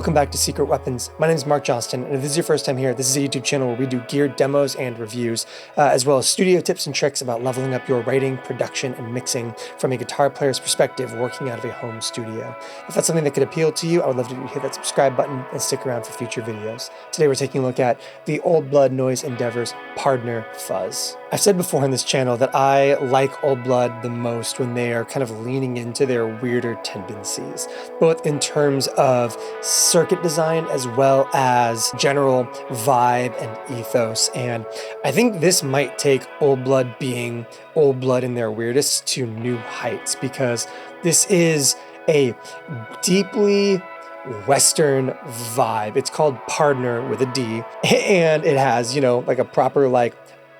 Welcome back to Secret Weapons. My name is Mark Johnston, and if this is your first time here, this is a YouTube channel where we do gear demos and reviews, as well as studio tips and tricks about leveling up your writing, production, and mixing from a guitar player's perspective working out of a home studio. If that's something that could appeal to you, I would love to hit that subscribe button and stick around for future videos. Today we're taking a look at the Old Blood Noise Endeavor's Pardner Fuzz. I've said before on this channel that I like Old Blood the most when they are kind of leaning into their weirder tendencies, both in terms of circuit design as well as general vibe and ethos. And I think this might take Old Blood being Old Blood in their weirdest to new heights, because this is a deeply Western vibe. It's called Pardner with a D, and it has, like a proper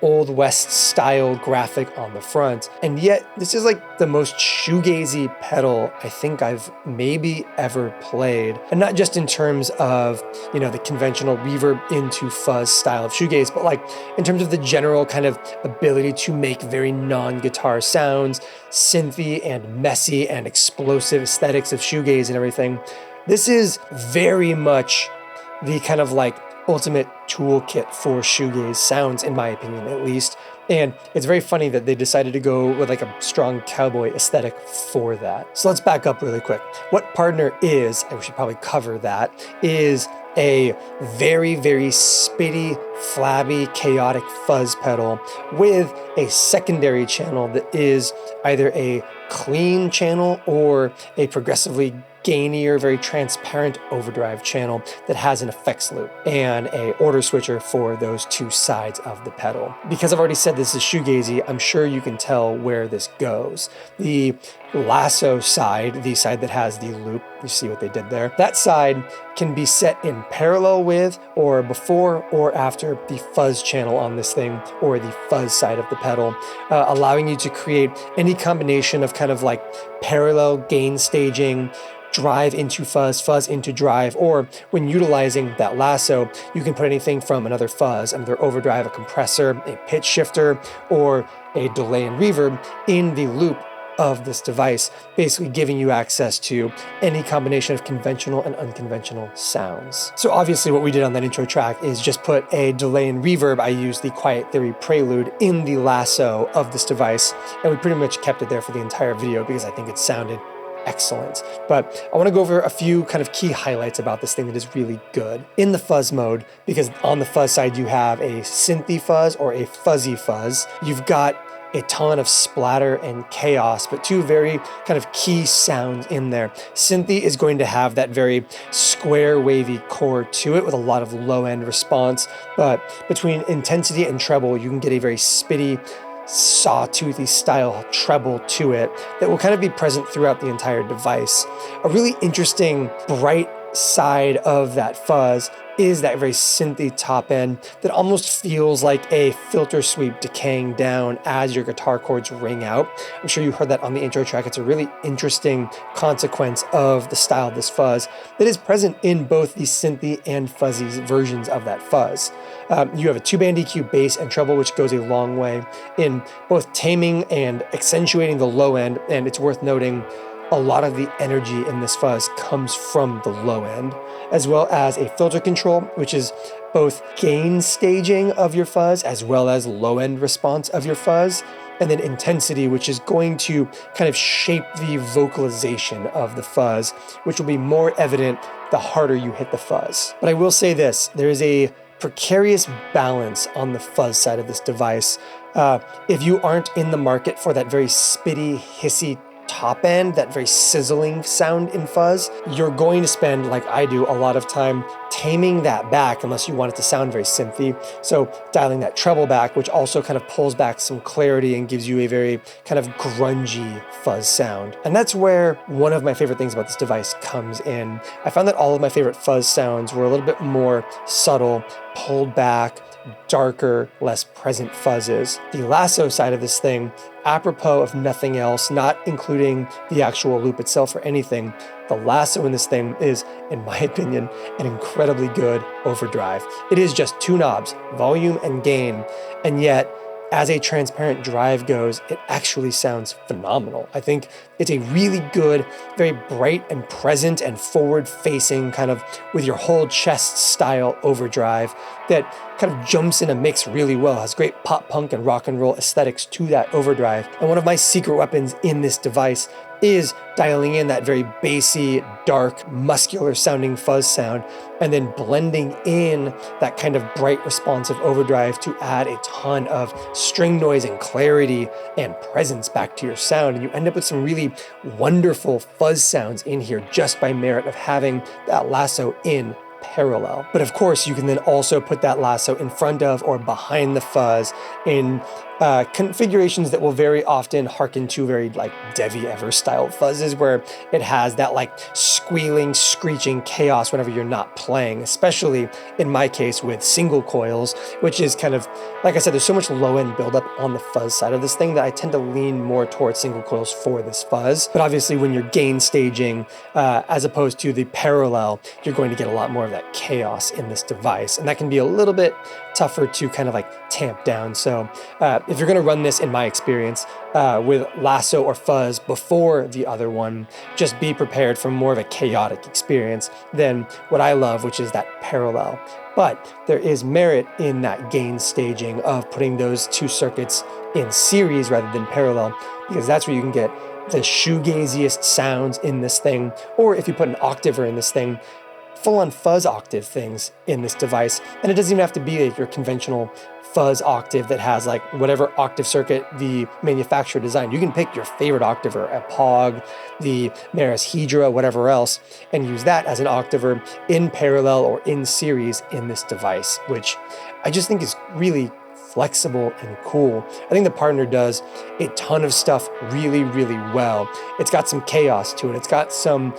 Old West style graphic on the front. And yet this is the most shoegazy pedal I think I've maybe ever played. And not just in terms of, the conventional reverb into fuzz style of shoegaze, but in terms of the general kind of ability to make very non-guitar sounds, synthy and messy and explosive aesthetics of shoegaze and everything. This is very much the kind of ultimate toolkit for shoegaze sounds, in my opinion at least. And it's very funny that they decided to go with a strong cowboy aesthetic for that. So let's back up really quick. What Pardner is, and we should probably cover that, is a very, very spitty, flabby, chaotic fuzz pedal with a secondary channel that is either a clean channel or a progressively gainier, very transparent overdrive channel that has an effects loop and a order switcher for those two sides of the pedal. Because I've already said this is shoegazy, I'm sure you can tell where this goes. The Lasso side, the side that has the loop, you see what they did there, that side can be set in parallel with or before or after the fuzz channel on this thing, or the fuzz side of the pedal, allowing you to create any combination of kind of parallel gain staging, drive into fuzz, fuzz into drive, or when utilizing that lasso, you can put anything from another fuzz, another overdrive, a compressor, a pitch shifter, or a delay and reverb in the loop of this device, basically giving you access to any combination of conventional and unconventional sounds. So obviously what we did on that intro track is just put a delay and reverb. I used the Quiet Theory Prelude in the lasso of this device, and we pretty much kept it there for the entire video because I think it sounded excellent. But I want to go over a few kind of key highlights about this thing that is really good in the fuzz mode, because on the fuzz side you have a synthy fuzz or a fuzzy fuzz. You've got a ton of splatter and chaos, but two very kind of key sounds in there. Synthy is going to have that very square wavy core to it with a lot of low end response, but between intensity and treble you can get a very spitty, sawtoothy style treble to it that will kind of be present throughout the entire device. A really interesting bright side of that fuzz is that very synthy top end that almost feels like a filter sweep decaying down as your guitar chords ring out. I'm sure you heard that on the intro track. It's a really interesting consequence of the style of this fuzz that is present in both the synthy and fuzzy versions of that fuzz. You have a 2-band EQ bass and treble, which goes a long way in both taming and accentuating the low end, and it's worth noting a lot of the energy in this fuzz comes from the low end, as well as a filter control, which is both gain staging of your fuzz as well as low end response of your fuzz, and then intensity, which is going to kind of shape the vocalization of the fuzz, which will be more evident the harder you hit the fuzz. But I will say this, there is a precarious balance on the fuzz side of this device. If you aren't in the market for that very spitty, hissy top end, that very sizzling sound in fuzz, you're going to spend, like I do, a lot of time taming that back unless you want it to sound very synthy. So dialing that treble back, which also kind of pulls back some clarity and gives you a very kind of grungy fuzz sound. And that's where one of my favorite things about this device comes in. I found that all of my favorite fuzz sounds were a little bit more subtle, pulled back, darker, less present fuzzes. The lasso side of this thing, apropos of nothing else, not including the actual loop itself or anything, the lasso in this thing is, in my opinion, an incredibly good overdrive. It is just two knobs, volume and gain, and yet as a transparent drive goes, it actually sounds phenomenal. I think it's a really good, very bright and present and forward-facing kind of with your whole chest style overdrive that kind of jumps in a mix really well, has great pop punk and rock and roll aesthetics to that overdrive. And one of my secret weapons in this device is dialing in that very bassy, dark, muscular sounding fuzz sound, and then blending in that kind of bright, responsive overdrive to add a ton of string noise and clarity and presence back to your sound. And you end up with some really wonderful fuzz sounds in here just by merit of having that lasso in parallel. But of course, you can then also put that lasso in front of or behind the fuzz in configurations that will very often harken to very like Devi Ever style fuzzes, where it has that like squealing, screeching chaos whenever you're not playing, especially in my case with single coils, which is kind of, like I said, there's so much low end buildup on the fuzz side of this thing that I tend to lean more towards single coils for this fuzz. But obviously when you're gain staging, as opposed to the parallel, you're going to get a lot more of that chaos in this device. And that can be a little bit tougher to kind of like tamp down. So if you're going to run this, in my experience, with lasso or fuzz before the other one, just be prepared for more of a chaotic experience than what I love, which is that parallel. But there is merit in that gain staging of putting those two circuits in series rather than parallel, because that's where you can get the shoegaziest sounds in this thing. Or if you put an octaver in this thing, full-on fuzz octave things in this device. And it doesn't even have to be like your conventional fuzz octave that has like whatever octave circuit the manufacturer designed. You can pick your favorite octaver, a Pog, the Maris Hedra, whatever else, and use that as an octaver in parallel or in series in this device, which I just think is really flexible and cool. I think the Pardner does a ton of stuff really, really well. It's got some chaos to it. It's got some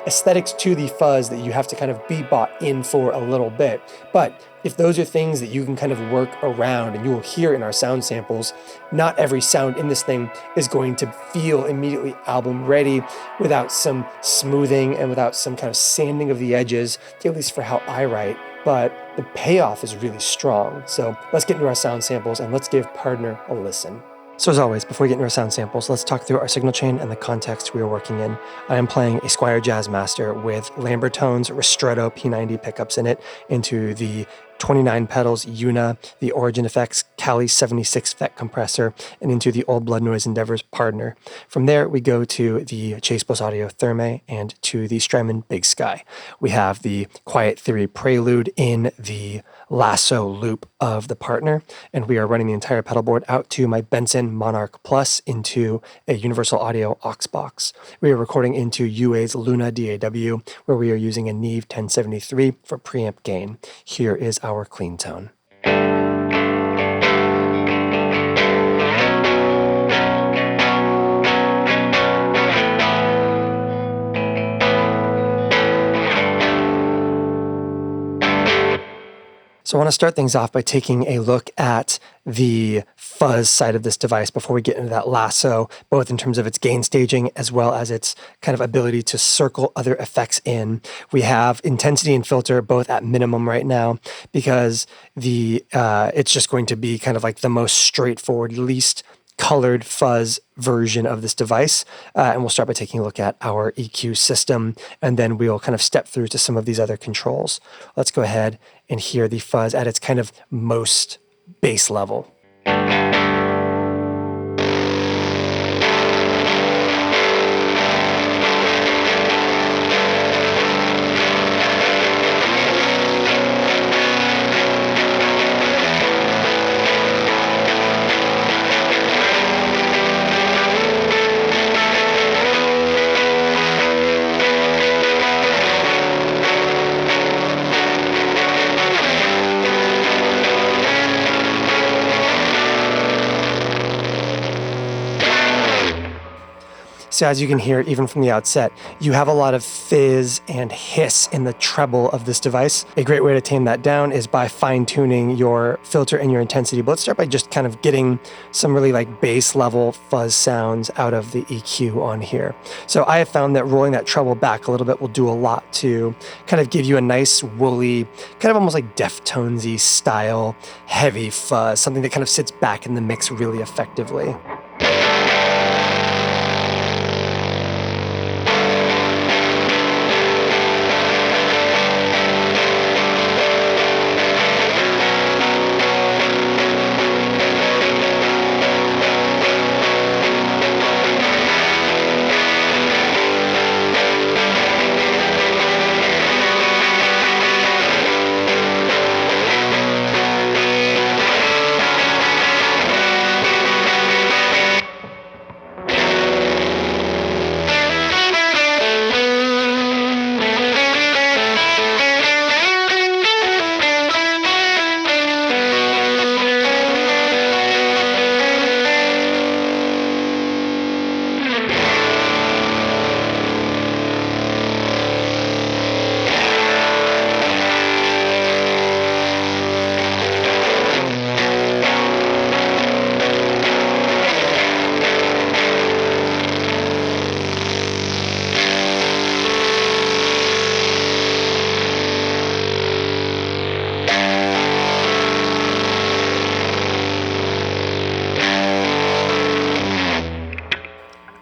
aesthetics to the fuzz that you have to kind of be bought in for a little bit. But if those are things that you can kind of work around, and you will hear in our sound samples, not every sound in this thing is going to feel immediately album ready without some smoothing and without some kind of sanding of the edges, at least for how I write. But the payoff is really strong. So let's get into our sound samples and let's give Pardner a listen. So as always, before we get into our sound samples, let's talk through our signal chain and the context we are working in. I am playing a Squier Jazzmaster with Lambertone's Ristretto P90 pickups in it into the 29 Pedals EUNA, the Origin Effects Cali 76 FET compressor, and into the Old Blood Noise Endeavors Pardner. From there, we go to the Chase Plus Audio Thermae and to the Strymon Bigsky. We have the Quiet Theory Prelude in the Lasso loop of the Pardner, and we are running the entire pedal board out to my Benson Monarch Plus into a Universal Audio aux box. We are recording into UA's Luna DAW, where we are using a Neve 1073 for preamp gain. Here is our clean tone. So I want to start things off by taking a look at the fuzz side of this device before we get into that lasso, both in terms of its gain staging as well as its kind of ability to circle other effects in. We have intensity and filter both at minimum right now because it's just going to be kind of like the most straightforward, least colored fuzz version of this device. And we'll start by taking a look at our EQ system, and then we'll kind of step through to some of these other controls. Let's go ahead and hear the fuzz at its kind of most base level. So as you can hear, even from the outset, you have a lot of fizz and hiss in the treble of this device. A great way to tame that down is by fine-tuning your filter and your intensity. But let's start by just kind of getting some really like bass level fuzz sounds out of the EQ on here. So I have found that rolling that treble back a little bit will do a lot to kind of give you a nice woolly, kind of almost like Deftones-y style, heavy fuzz, something that kind of sits back in the mix really effectively.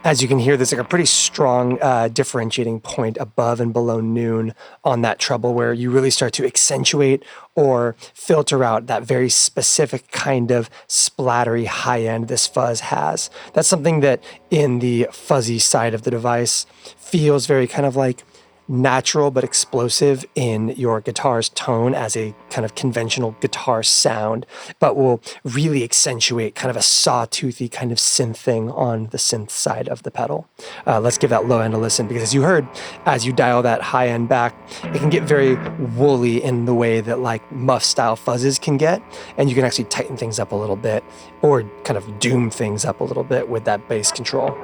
As you can hear, there's like a pretty strong differentiating point above and below noon on that treble where you really start to accentuate or filter out that very specific kind of splattery high end this fuzz has. That's something that in the fuzzy side of the device feels very kind of like natural but explosive in your guitar's tone as a kind of conventional guitar sound, but will really accentuate kind of a sawtoothy kind of synth thing on the synth side of the pedal. Let's give that low end a listen, because as you heard, as you dial that high end back, it can get very woolly in the way that like muff style fuzzes can get, and you can actually tighten things up a little bit or kind of doom things up a little bit with that bass control.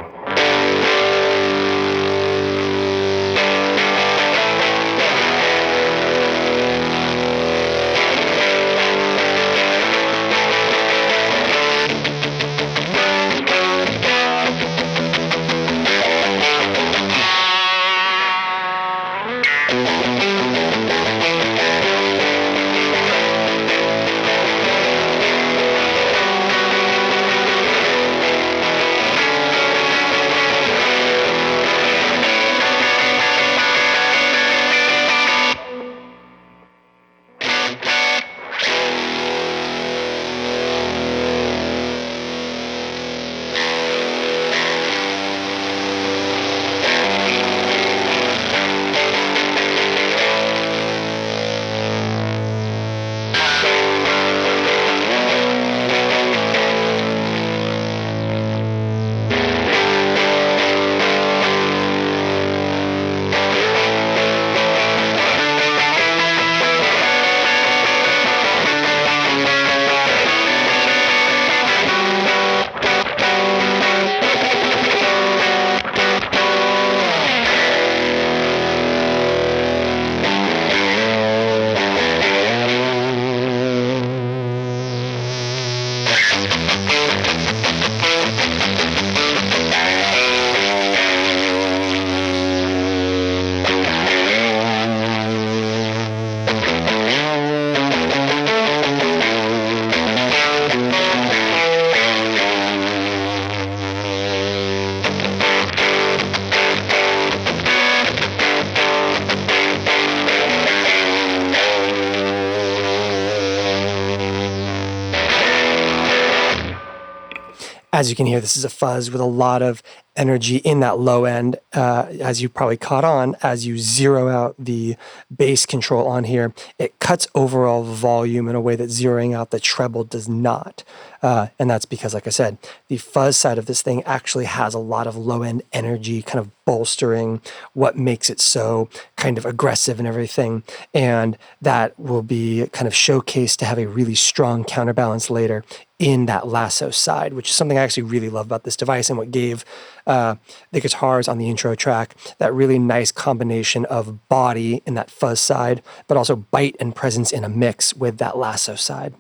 As you can hear, this is a fuzz with a lot of energy in that low end, as you probably caught on. As you zero out the bass control on here, it cuts overall volume in a way that zeroing out the treble does not. And that's because, like I said, the fuzz side of this thing actually has a lot of low end energy kind of bolstering what makes it so kind of aggressive and everything. And that will be kind of showcased to have a really strong counterbalance later in that Lasso side, which is something I actually really love about this device and what gave the guitars on the intro track that really nice combination of body in that fuzz side, but also bite and presence in a mix with that Lasso side.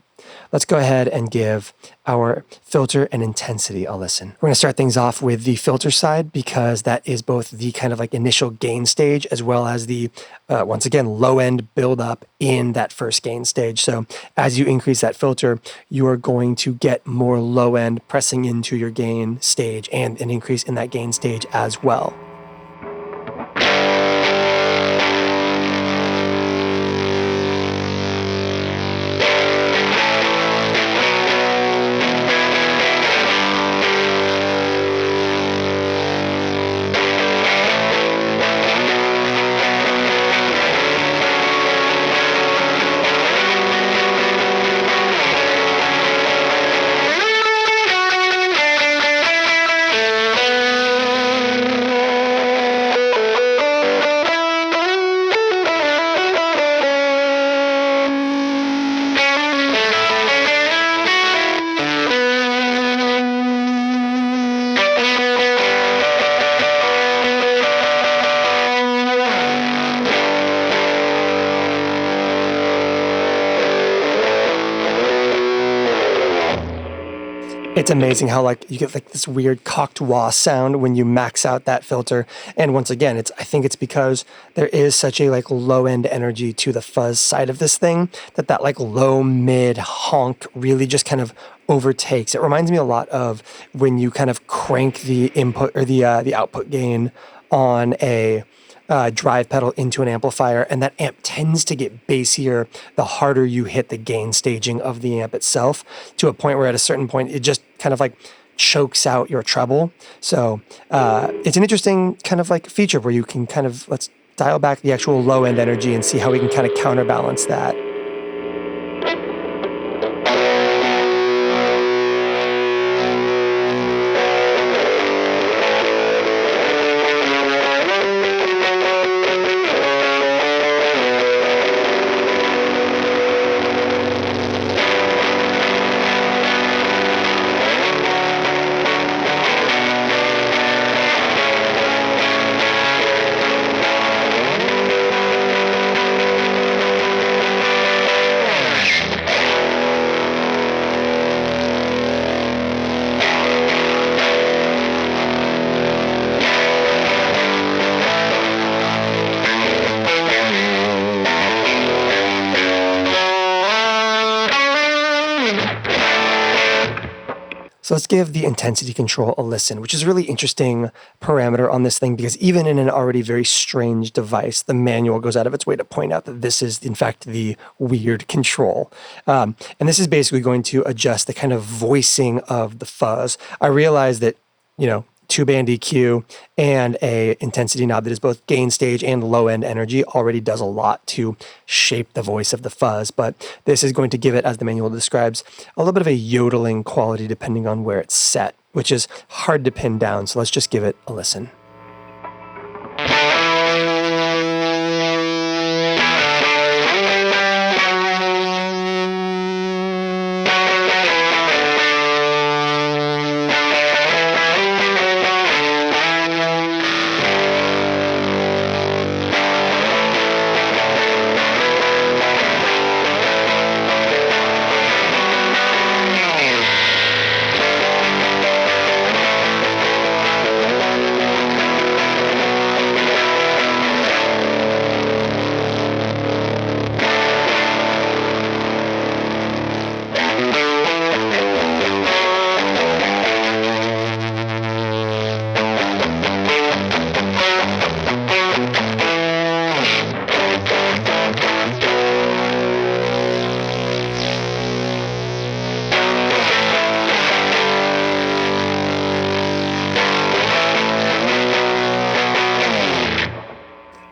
Let's go ahead and give our filter and intensity a listen. We're going to start things off with the filter side because that is both the kind of like initial gain stage as well as the, once again, low end build up in that first gain stage. So as you increase that filter, you are going to get more low end pressing into your gain stage and an increase in that gain stage as well. It's amazing how like you get like this weird cocked wah sound when you max out that filter. And once again, I think it's because there is such a like low end energy to the fuzz side of this thing that like low mid honk really just kind of overtakes. It reminds me a lot of when you kind of crank the input or the output gain on a drive pedal into an amplifier, and that amp tends to get bassier the harder you hit the gain staging of the amp itself, to a point where at a certain point it just kind of like chokes out your treble. So it's an interesting kind of like feature where you can kind of, let's dial back the actual low end energy and see how we can kind of counterbalance that. So let's give the intensity control a listen, which is a really interesting parameter on this thing, because even in an already very strange device, the manual goes out of its way to point out that this is, in fact, the weird control. And this is basically going to adjust the kind of voicing of the fuzz. I realize that, you know, two-band EQ and a intensity knob that is both gain stage and low-end energy already does a lot to shape the voice of the fuzz, but this is going to give it, as the manual describes, a little bit of a yodeling quality depending on where it's set, which is hard to pin down, so let's just give it a listen.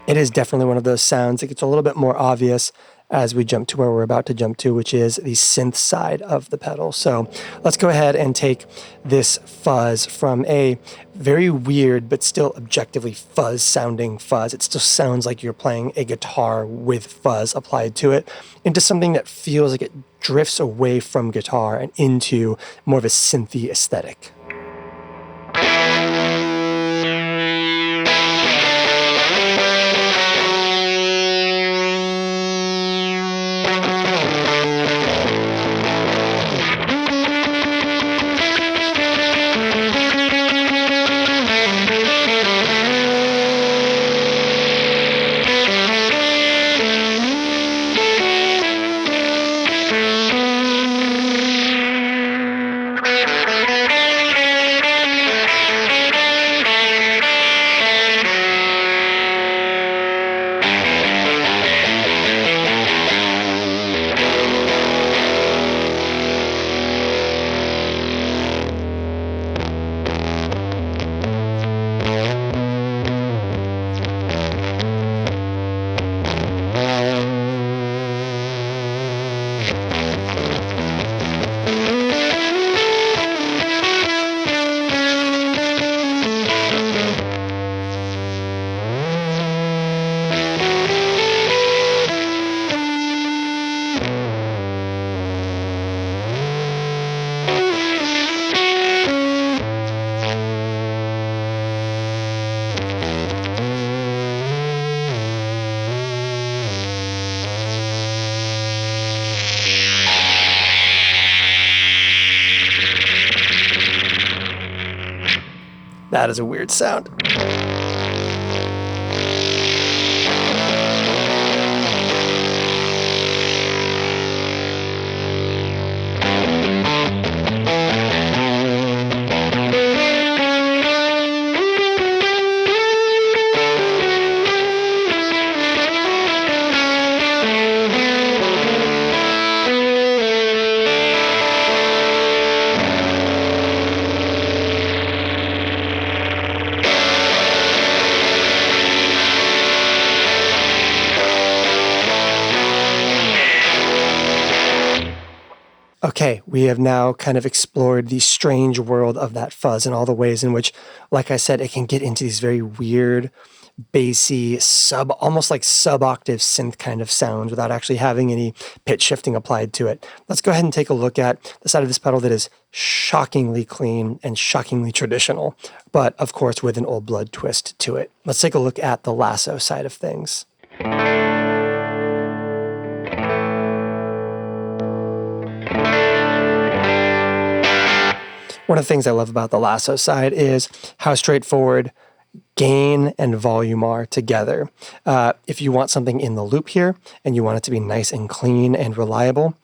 It is definitely one of those sounds that gets a little bit more obvious as we jump to where we're about to jump to, which is the synth side of the pedal. So let's go ahead and take this fuzz from a very weird but still objectively fuzz sounding fuzz. It still sounds like you're playing a guitar with fuzz applied to it, into something that feels like it drifts away from guitar and into more of a synthy aesthetic. That is a weird sound. Okay, we have now kind of explored the strange world of that fuzz and all the ways in which, like I said, it can get into these very weird, bassy, almost like sub-octave synth kind of sounds without actually having any pitch shifting applied to it. Let's go ahead and take a look at the side of this pedal that is shockingly clean and shockingly traditional, but of course with an old blood twist to it. Let's take a look at the Lasso side of things. One of the things I love about the Lasso side is how straightforward gain and volume are together. If you want something in the loop here and you want it to be nice and clean and reliable,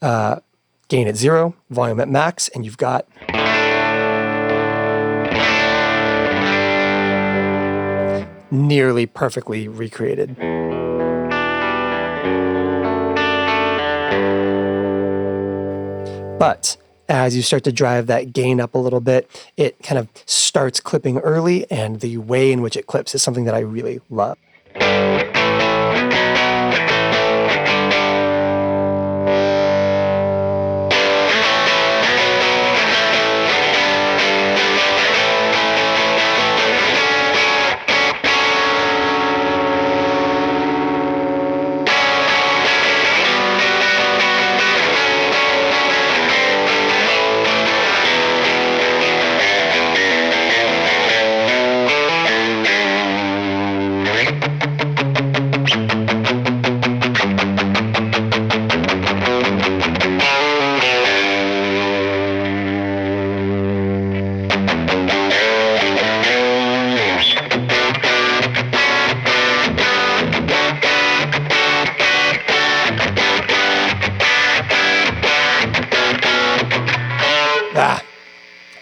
gain at 0, volume at max, and you've got nearly perfectly recreated. But as you start to drive that gain up a little bit, it kind of starts clipping early, and the way in which it clips is something that I really love.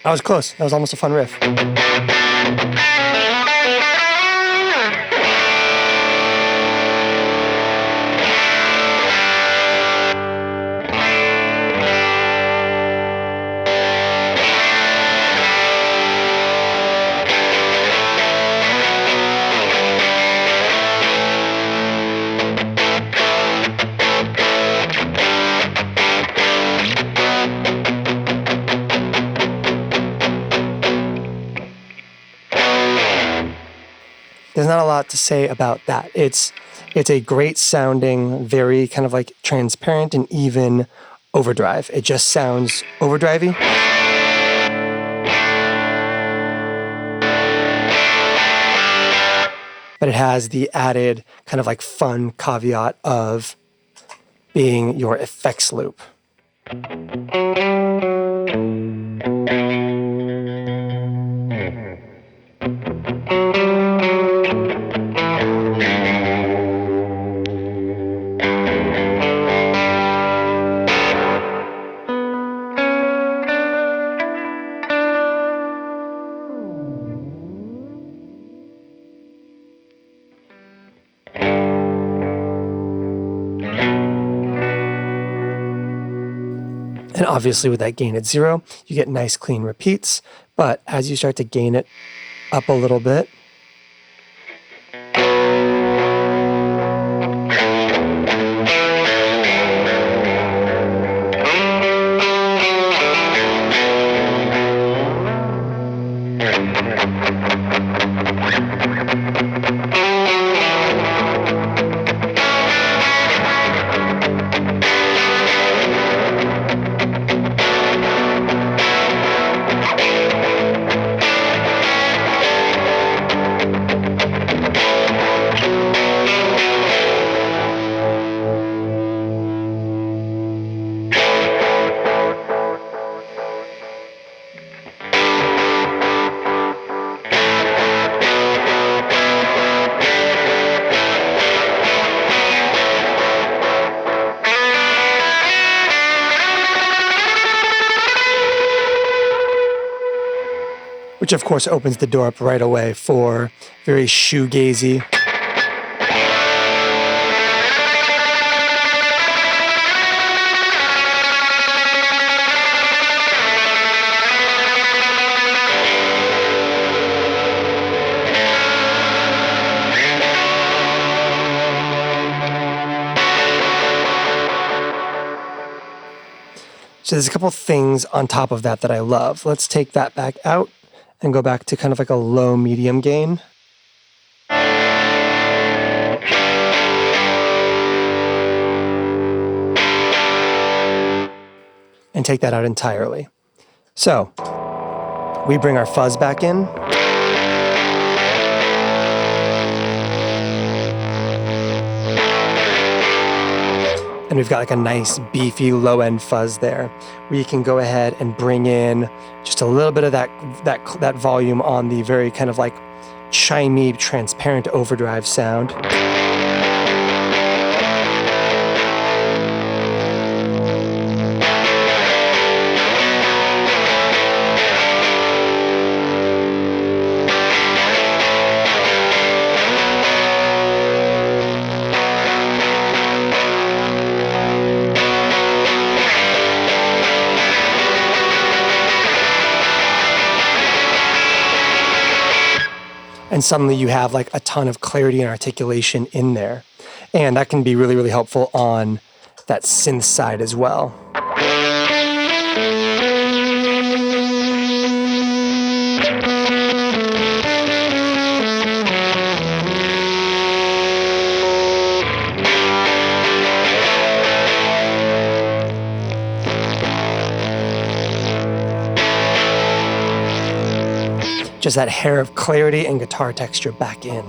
That was close. That was almost a fun riff. not a lot to say about that. It's a great sounding, very kind of like transparent and even overdrive. It just sounds overdrivey. But it has the added kind of like fun caveat of being your effects loop. And obviously with that gain at 0, you get nice clean repeats, but as you start to gain it up a little bit, which of course opens the door up right away for very shoegazy. So there's a couple things on top of that I love. Let's take that back out and go back to kind of like a low medium gain. And take that out entirely. So we bring our fuzz back in. And we've got like a nice beefy low end fuzz there. We can go ahead and bring in just a little bit of that volume on the very kind of like chimey, transparent overdrive sound. And suddenly you have like a ton of clarity and articulation in there. And that can be really, really helpful on that synth side as well. Just that hair of clarity and guitar texture back in.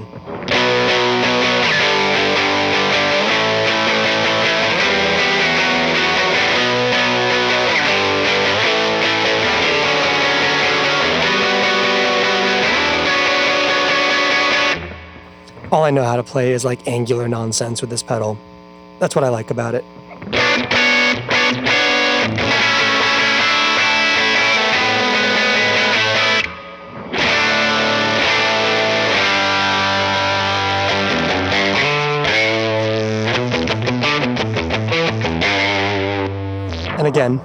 All I know how to play is like angular nonsense with this pedal. That's what I like about it. And again,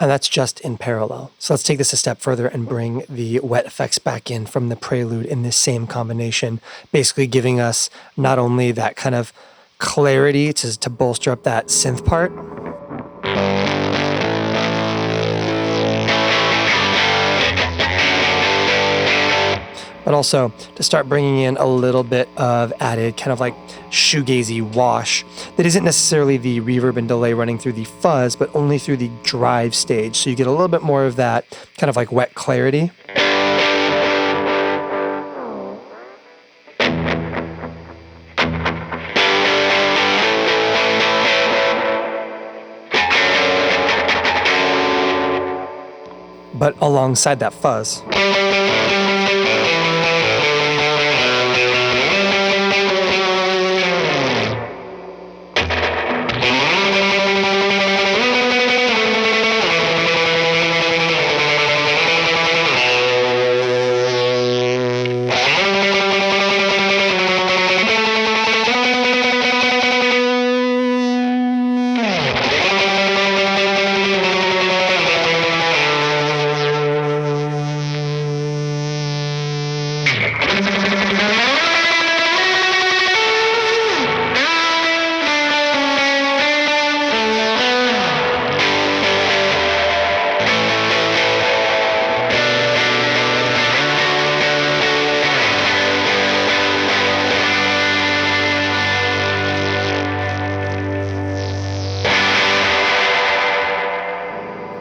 and that's just in parallel. So let's take this a step further and bring the wet effects back in from the Prelude in this same combination, basically giving us not only that kind of clarity to bolster up that synth part. But also to start bringing in a little bit of added kind of like shoegazy wash that isn't necessarily the reverb and delay running through the fuzz, but only through the drive stage. So you get a little bit more of that kind of like wet clarity. But alongside that fuzz.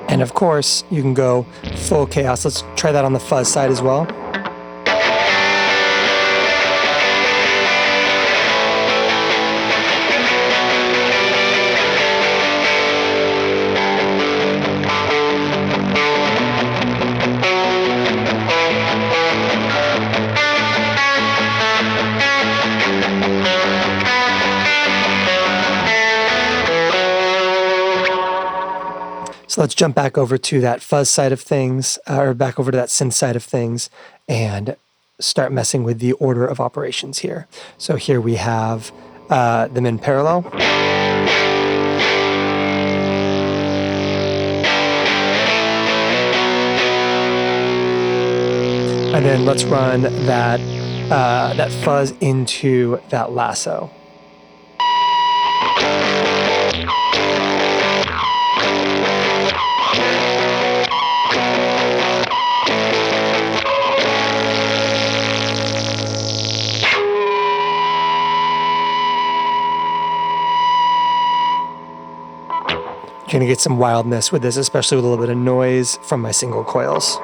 And of course, you can go full chaos. Let's try that on the fuzz side as well. So let's jump back over to that fuzz side of things, or back over to that synth side of things, and start messing with the order of operations here. So here we have them in parallel. And then let's run that, that fuzz into that lasso. You're gonna get some wildness with this, especially with a little bit of noise from my single coils.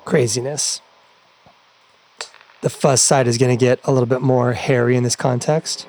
Craziness. The fuzz side is going to get a little bit more hairy in this context.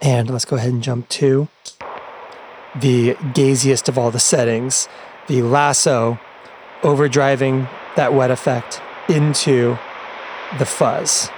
And let's go ahead and jump to the gaziest of all the settings, the Lasso overdriving that wet effect into the fuzz.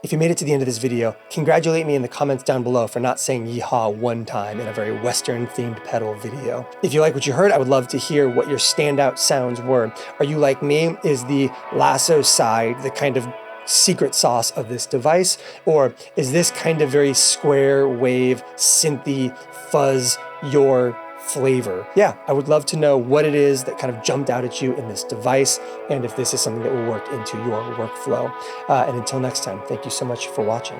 If you made it to the end of this video, congratulate me in the comments down below for not saying yeehaw one time in a very Western-themed pedal video. If you like what you heard, I would love to hear what your standout sounds were. Are you like me? Is the Lasso side the kind of secret sauce of this device? Or is this kind of very square wave, synthy, fuzz your flavor? Yeah, I would love to know what it is that kind of jumped out at you in this device, and if this is something that will work into your workflow. And until next time, thank you so much for watching.